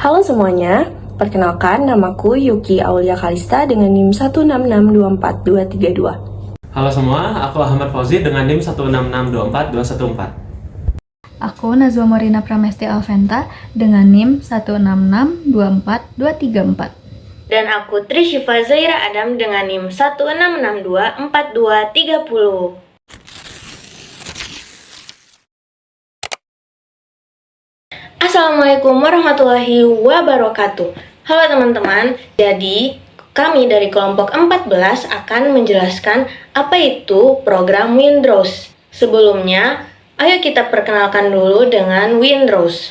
Halo semuanya, perkenalkan namaku Yuki Aulia Kalista dengan NIM 166242232. Halo semua, aku Ahmad Fauzi dengan NIM 166242214. Aku Nazwa Morina Pramesti Alventa dengan NIM 166242334. Dan aku Trishifa Zaira Adam dengan NIM 166242330. Assalamualaikum warahmatullahi wabarakatuh. Halo teman-teman, jadi kami dari kelompok 14 akan menjelaskan apa itu program Windrows. Sebelumnya, ayo kita perkenalkan dulu dengan Windrows.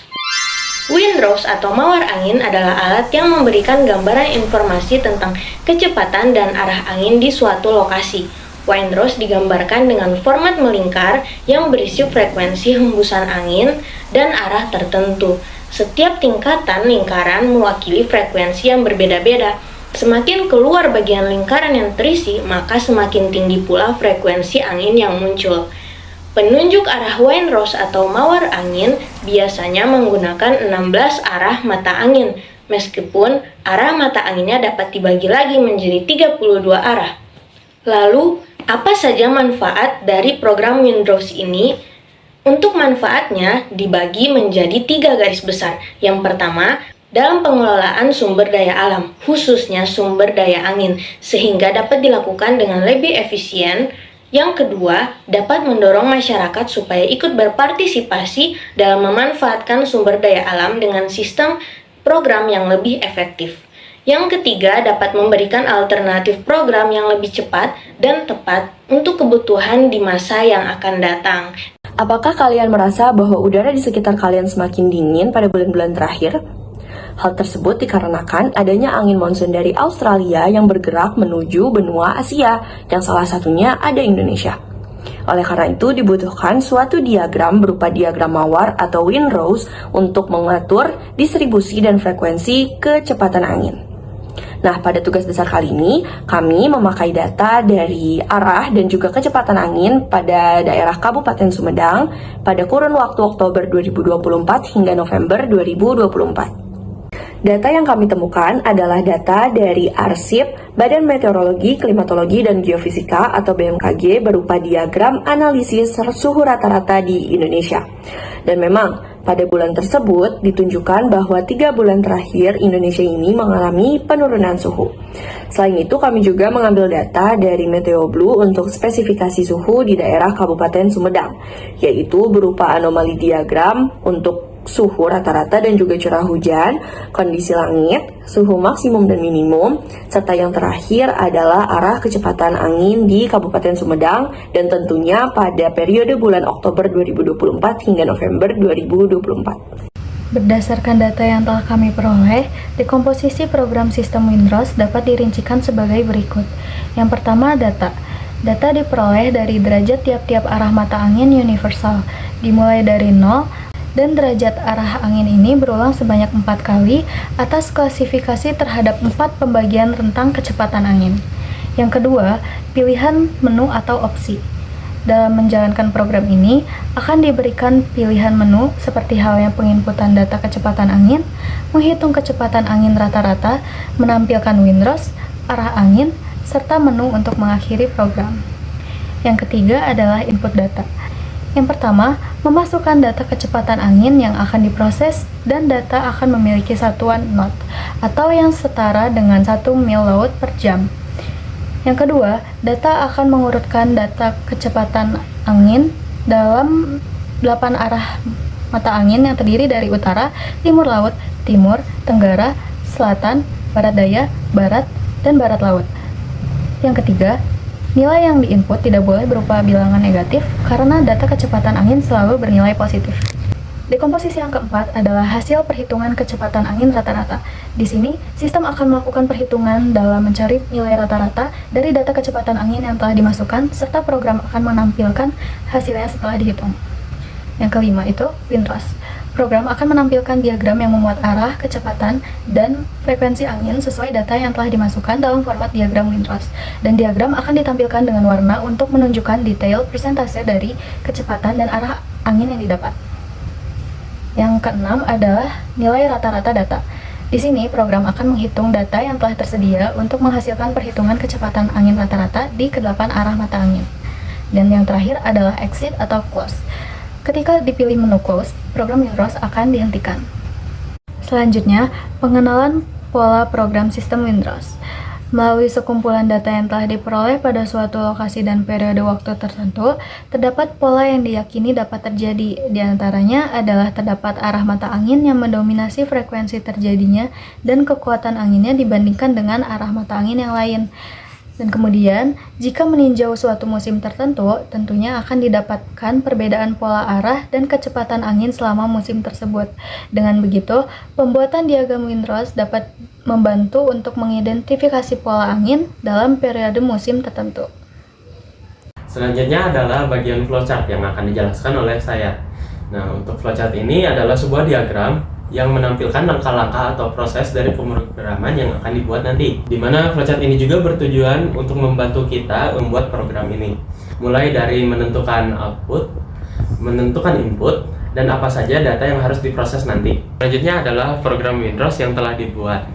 Windrows atau mawar angin adalah alat yang memberikan gambaran informasi tentang kecepatan dan arah angin di suatu lokasi. Windrows digambarkan dengan format melingkar yang berisi frekuensi hembusan angin dan arah tertentu. Setiap tingkatan lingkaran mewakili frekuensi yang berbeda-beda. Semakin keluar bagian lingkaran yang terisi, maka semakin tinggi pula frekuensi angin yang muncul. Penunjuk arah Windrows atau mawar angin biasanya menggunakan 16 arah mata angin, meskipun arah mata anginnya dapat dibagi lagi menjadi 32 arah. Lalu, apa saja manfaat dari program Windrows ini? Untuk manfaatnya dibagi menjadi 3 garis besar. Yang pertama, dalam pengelolaan sumber daya alam, khususnya sumber daya angin, sehingga dapat dilakukan dengan lebih efisien. Yang kedua, dapat mendorong masyarakat supaya ikut berpartisipasi dalam memanfaatkan sumber daya alam dengan sistem program yang lebih efektif. Yang ketiga, dapat memberikan alternatif program yang lebih cepat dan tepat untuk kebutuhan di masa yang akan datang. Apakah kalian merasa bahwa udara di sekitar kalian semakin dingin pada bulan-bulan terakhir? Hal tersebut dikarenakan adanya angin monsun dari Australia yang bergerak menuju benua Asia, yang salah satunya ada Indonesia. Oleh karena itu, dibutuhkan suatu diagram berupa diagram mawar atau Windrows untuk mengatur distribusi dan frekuensi kecepatan angin. Nah, pada tugas besar kali ini, kami memakai data dari arah dan juga kecepatan angin pada daerah Kabupaten Sumedang pada kurun waktu Oktober 2024 hingga November 2024. Data yang kami temukan adalah data dari arsip Badan Meteorologi, Klimatologi, dan Geofisika atau BMKG berupa diagram analisis suhu rata-rata di Indonesia. Dan memang, pada bulan tersebut ditunjukkan bahwa 3 bulan terakhir Indonesia ini mengalami penurunan suhu. Selain itu, kami juga mengambil data dari Meteoblue untuk spesifikasi suhu di daerah Kabupaten Sumedang, yaitu berupa anomali diagram untuk suhu rata-rata dan juga curah hujan, kondisi langit, suhu maksimum dan minimum, serta yang terakhir adalah arah kecepatan angin di Kabupaten Sumedang dan tentunya pada periode bulan Oktober 2024 hingga November 2024. Berdasarkan data yang telah kami peroleh, dekomposisi program sistem Windrows dapat dirincikan sebagai berikut. Yang pertama, data. Data diperoleh dari derajat tiap-tiap arah mata angin universal, dimulai dari 0, dan derajat arah angin ini berulang sebanyak 4 kali atas klasifikasi terhadap 4 pembagian rentang kecepatan angin. Yang kedua, pilihan menu atau opsi. Dalam menjalankan program ini, akan diberikan pilihan menu seperti halnya penginputan data kecepatan angin, menghitung kecepatan angin rata-rata, menampilkan Windrows, arah angin, serta menu untuk mengakhiri program. Yang ketiga adalah input data. Yang pertama, memasukkan data kecepatan angin yang akan diproses dan data akan memiliki satuan knot atau yang setara dengan 1 mil laut per jam. Yang kedua, data akan mengurutkan data kecepatan angin dalam 8 arah mata angin yang terdiri dari utara, timur laut, timur, tenggara, selatan, barat daya, barat, dan barat laut. Yang ketiga, nilai yang diinput tidak boleh berupa bilangan negatif karena data kecepatan angin selalu bernilai positif. Dekomposisi yang keempat adalah hasil perhitungan kecepatan angin rata-rata. Di sini, sistem akan melakukan perhitungan dalam mencari nilai rata-rata dari data kecepatan angin yang telah dimasukkan, serta program akan menampilkan hasilnya setelah dihitung. Yang kelima itu Windrows. Program akan menampilkan diagram yang memuat arah, kecepatan, dan frekuensi angin sesuai data yang telah dimasukkan dalam format diagram Windrows. Dan diagram akan ditampilkan dengan warna untuk menunjukkan detail persentase dari kecepatan dan arah angin yang didapat. Yang keenam adalah nilai rata-rata data. Di sini, program akan menghitung data yang telah tersedia untuk menghasilkan perhitungan kecepatan angin rata-rata di kedelapan arah mata angin. Dan yang terakhir adalah exit atau close. Ketika dipilih menu close, program Windrose akan dihentikan. Selanjutnya, pengenalan pola program sistem Windrose. Melalui sekumpulan data yang telah diperoleh pada suatu lokasi dan periode waktu tertentu, terdapat pola yang diyakini dapat terjadi. Di antaranya adalah terdapat arah mata angin yang mendominasi frekuensi terjadinya dan kekuatan anginnya dibandingkan dengan arah mata angin yang lain. Dan kemudian, jika meninjau suatu musim tertentu, tentunya akan didapatkan perbedaan pola arah dan kecepatan angin selama musim tersebut. Dengan begitu, pembuatan diagram Windrose dapat membantu untuk mengidentifikasi pola angin dalam periode musim tertentu. Selanjutnya adalah bagian flowchart yang akan dijelaskan oleh saya. Nah, untuk flowchart ini adalah sebuah diagram yang menampilkan langkah-langkah atau proses dari pemrograman yang akan dibuat nanti. Di mana flowchart ini juga bertujuan untuk membantu kita membuat program ini. Mulai dari menentukan output, menentukan input, dan apa saja data yang harus diproses nanti. Selanjutnya adalah program Windrose yang telah dibuat.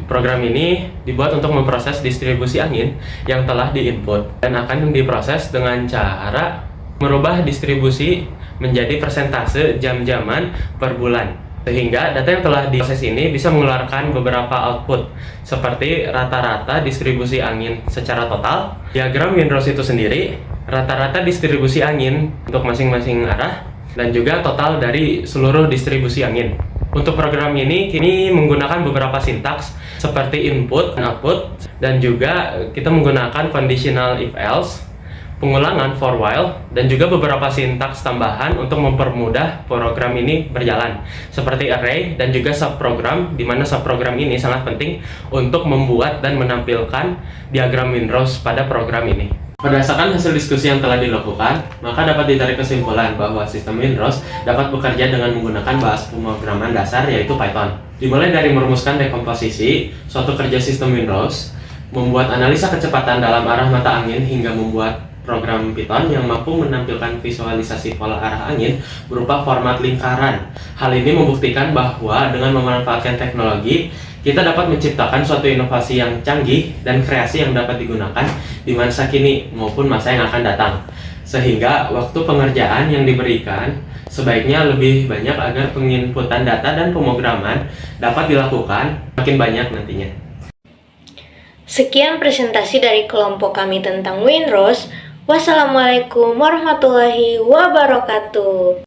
Program ini dibuat untuk memproses distribusi angin yang telah diinput dan akan diproses dengan cara merubah distribusi menjadi persentase jam-jaman per bulan. Sehingga data yang telah diproses ini bisa mengeluarkan beberapa output seperti rata-rata distribusi angin secara total, diagram Windrose itu sendiri, rata-rata distribusi angin untuk masing-masing arah, dan juga total dari seluruh distribusi angin. Untuk program ini kini menggunakan beberapa sintaks seperti input dan output, dan juga kita menggunakan conditional if else, pengulangan for while, dan juga beberapa sintaks tambahan untuk mempermudah program ini berjalan seperti array dan juga subprogram, di mana subprogram ini sangat penting untuk membuat dan menampilkan diagram Windrose pada program ini. Berdasarkan hasil diskusi yang telah dilakukan, maka dapat ditarik kesimpulan bahwa sistem Windrose dapat bekerja dengan menggunakan bahasa pemrograman dasar yaitu Python. Dimulai dari merumuskan dekomposisi suatu kerja sistem Windrose, membuat analisa kecepatan dalam arah mata angin, hingga membuat program Python yang mampu menampilkan visualisasi pola arah angin berupa format lingkaran. Hal ini membuktikan bahwa dengan memanfaatkan teknologi, kita dapat menciptakan suatu inovasi yang canggih dan kreasi yang dapat digunakan di masa kini maupun masa yang akan datang. Sehingga waktu pengerjaan yang diberikan sebaiknya lebih banyak agar penginputan data dan pemrograman dapat dilakukan makin banyak nantinya. Sekian presentasi dari kelompok kami tentang Windrose. Wassalamualaikum warahmatullahi wabarakatuh.